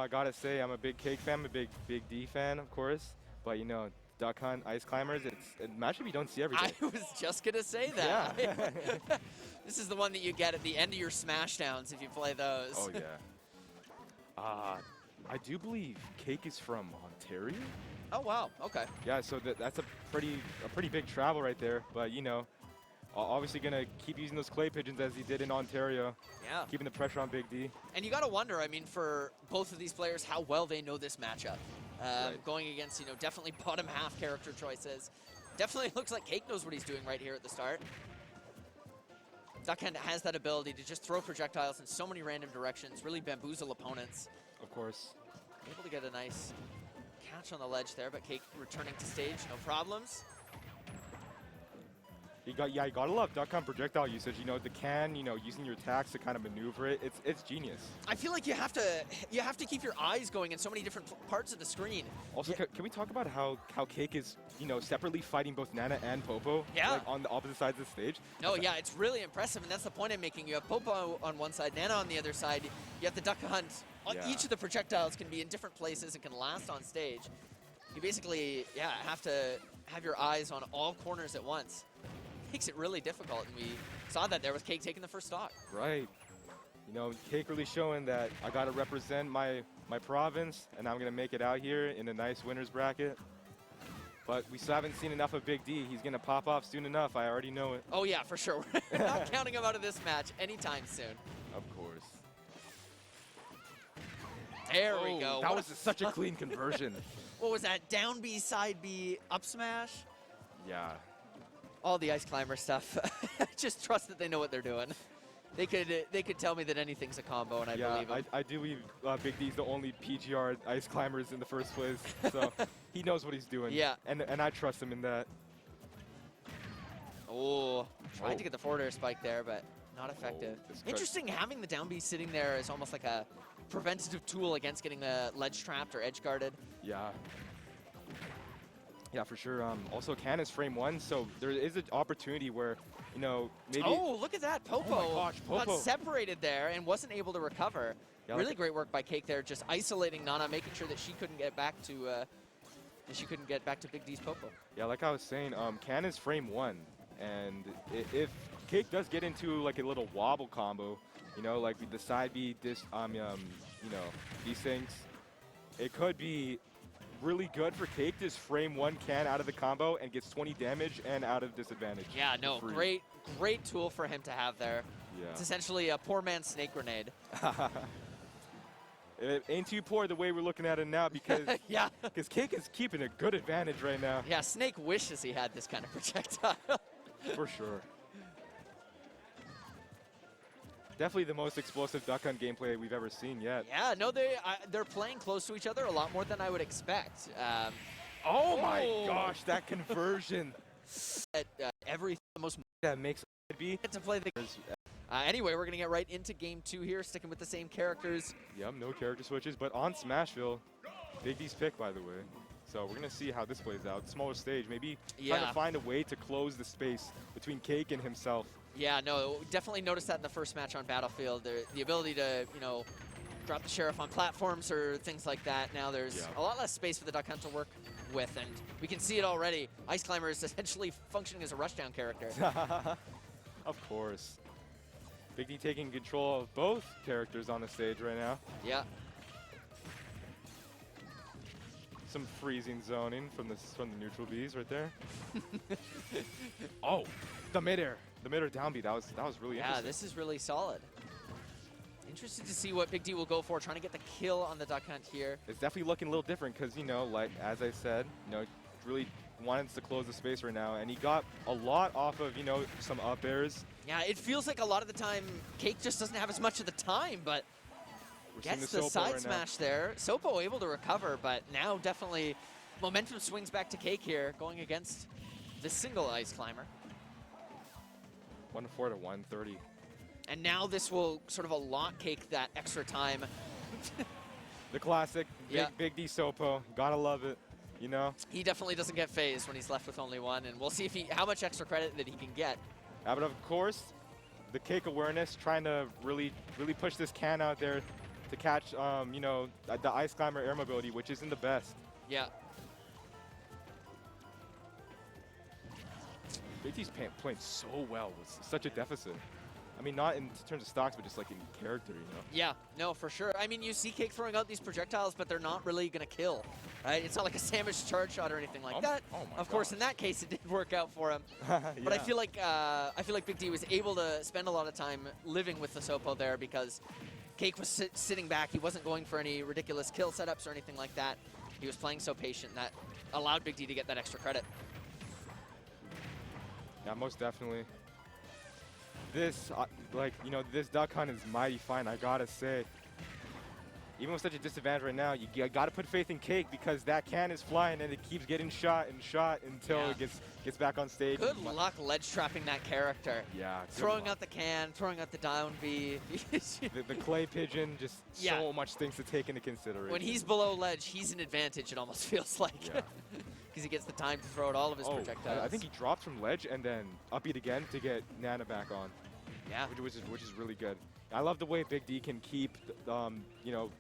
I gotta say, I'm a big Cake fan, I'm a big D fan, of course. But you know, Duck Hunt, Ice Climbers, it's a matchup you don't see every day. I was just gonna say that. Yeah. This is the one that you get at the end of your Smashdowns if you play those. Oh yeah. I do believe Cake is from Ontario. Oh wow. Okay. Yeah, so that's a pretty big travel right there. But you know, obviously gonna keep using those clay pigeons as he did in Ontario. Yeah. Keeping the pressure on Big D. And you gotta wonder, I mean, for both of these players, how well they know this matchup. Right. Going against, you know, definitely bottom half character choices. Definitely looks like Cake knows what he's doing right here at the start. Duck Hunt has that ability to just throw projectiles in so many random directions, really bamboozle opponents. Of course. Able to get a nice catch on the ledge there, but Cake returning to stage, no problems. You gotta love Duck Hunt projectile usage. You know, the can, you know, using your attacks to kind of maneuver it. It's genius. I feel like you have to keep your eyes going in so many different parts of the screen. Also, Yeah. can we talk about how Cake is, you know, separately fighting both Nana and Popo? Yeah. Like, on the opposite sides of the stage? No, yeah, it's really impressive, and that's the point I'm making. You have Popo on one side, Nana on the other side. You have the Duck Hunt. Yeah. Each of the projectiles can be in different places and can last on stage. You basically, yeah, have to have your eyes on all corners at once. Makes it really difficult, and we saw that there with Cake taking the first stock. Right. You know, Cake really showing that I got to represent my province, and I'm going to make it out here in a nice winner's bracket. But we still haven't seen enough of Big D. He's going to pop off soon enough. I already know it. Oh, yeah, for sure. We're not counting him out of this match anytime soon. Of course. There we go. That was such a clean conversion. What was that? Down B, side B, up smash? Yeah. All the Ice Climber stuff. Just trust that they know what they're doing. They could tell me that anything's a combo, and I believe them. I do believe Big D's the only PGR Ice Climbers in the first place, so he knows what he's doing. Yeah. And I trust him in that. Oh, tried to get the forward air spike there, but not effective. this Interesting having the down B sitting there as almost like a preventative tool against getting the ledge trapped or edge guarded. Yeah. Yeah, for sure. Also, Can is frame 1, so there is an opportunity where, you know, maybe... Oh, look at that. Popo, Oh my gosh, Popo got separated there and wasn't able to recover. Yeah, really like great work by Cake there, just isolating Nana, making sure that she couldn't get back to Big D's Popo. Yeah, like I was saying, Can is frame 1, and if Cake does get into like a little wobble combo, you know, like the side B, you know, these things, it could be really good for Cake to just frame 1 Can out of the combo and gets 20 damage and out of disadvantage. Yeah, no, great tool for him to have there. Yeah. It's essentially a poor man's snake grenade. It ain't too poor the way we're looking at it now because Yeah. because Cake is keeping a good advantage right now. Yeah, Snake wishes he had this kind of projectile. For sure. Definitely the most explosive Duck Hunt gameplay we've ever seen yet. Yeah, no, they're playing close to each other a lot more than I would expect. Oh my gosh, that conversion. Everything the most That makes it be. get to play the. Anyway, we're gonna get right into game 2 here, sticking with the same characters. Yep, no character switches, but on Smashville, Big D's pick, by the way. So we're gonna see how this plays out. Smaller stage, maybe trying to find a way to close the space between Cake and himself. Yeah, no, definitely noticed that in the first match on Battlefield. The ability to, you know, drop the Sheriff on platforms or things like that. Now there's a lot less space for the Duck Hunt to work with, and we can see it already. Ice Climber is essentially functioning as a rushdown character. Of course. Big D taking control of both characters on the stage right now. Yeah. Some freezing zoning from the neutral Bs right there. Oh, the midair down B. That was really interesting. Yeah, this is really solid. Interested to see what Big D will go for, trying to get the kill on the Duck Hunt here. It's definitely looking a little different because, you know, like as I said, you know, really wanted to close the space right now, and he got a lot off of, you know, some up airs. Yeah, it feels like a lot of the time Cake just doesn't have as much of the time, but gets the side smash there. Sopo able to recover, but now definitely momentum swings back to Cake here, going against the single Ice Climber. 1-4 to 130. And now this will sort of allot Cake that extra time. The classic Big D Sopo. Gotta love it, you know? He definitely doesn't get phased when he's left with only one, and we'll see if how much extra credit that he can get. But of course, the Cake awareness, trying to really push this Can out there to catch, you know, the Ice Climber air mobility, which isn't the best. Yeah. Big D's playing so well with such a deficit. I mean, not in terms of stocks, but just like in character, you know? Yeah, no, for sure. I mean, you see Cake throwing out these projectiles, but they're not really going to kill, right? It's not like a sandwich charge shot or anything like that. Oh my of course, gosh. in that case, it did work out for him. Yeah. But I feel like Big D was able to spend a lot of time living with the Sopo there because Cake was sitting back. He wasn't going for any ridiculous kill setups or anything like that. He was playing so patient that allowed Big D to get that extra credit. Yeah, most definitely. This, like, you know, this duck hunt is mighty fine, I gotta say. Even with such a disadvantage right now, you gotta put faith in Cake because that can is flying and it keeps getting shot and shot until it gets back on stage. Good luck ledge trapping that character. Yeah. Throwing out the can, throwing out the down B. the clay pigeon, just so much things to take into consideration. When he's below ledge, he's an advantage, it almost feels like. Yeah. Because he gets the time to throw out all of his projectiles. I think he dropped from ledge and then up it again to get Nana back on. Yeah. Which is really good. I love the way Big D can keep, you know,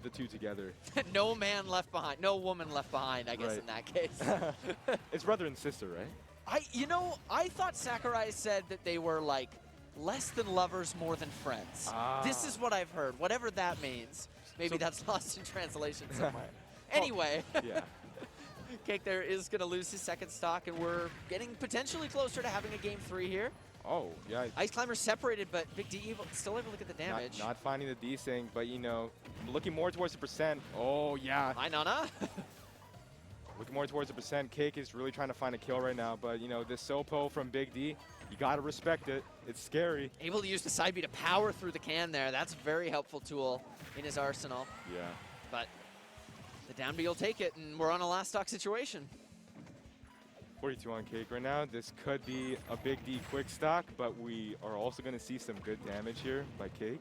the two together. No man left behind. No woman left behind, I guess, in that case. It's brother and sister, right? I thought Sakurai said that they were, like, less than lovers, more than friends. This is what I've heard, whatever that means. Maybe that's lost in translation somewhere. Anyway. Yeah. Cake there is going to lose his second stock, and we're getting potentially closer to having a game 3 here. Oh, yeah. Ice Climber separated, but Big D still able to get the damage. Not finding the desync, but, you know, looking more towards the percent. Oh, yeah. Hi, Nana. Looking more towards the percent. Cake is really trying to find a kill right now, but, you know, this Sopo from Big D, you got to respect it. It's scary. Able to use the side B to power through the can there. That's a very helpful tool in his arsenal. Yeah. But the down B will take it, and we're on a last stock situation. 42 on Cake right now. This could be a Big D quick stock, but we are also going to see some good damage here by Cake.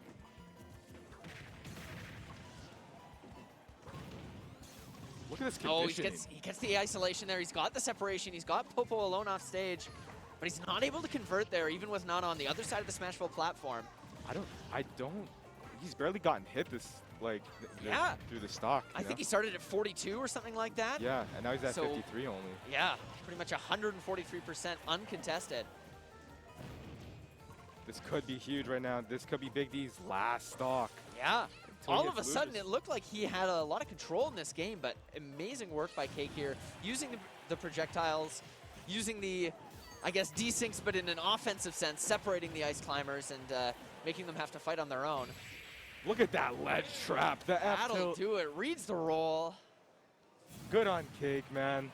Look at this conditioning. Oh, he gets the isolation there. He's got the separation. He's got Popo alone off stage, but he's not able to convert there, even with Nana on the other side of the Smashville platform. I don't. He's barely gotten hit this, like, through the stock. I think he started at 42 or something like that. Yeah, and now he's at 53 only. Yeah, pretty much 143% uncontested. This could be huge right now. This could be Big D's last stock. Yeah. All of a sudden, it looked like he had a lot of control in this game, but amazing work by Cake here, using the projectiles, using the, I guess, desyncs, but in an offensive sense, separating the Ice Climbers and making them have to fight on their own. Look at that ledge trap. The That'll do it. Reads the roll. Good on Cake, man.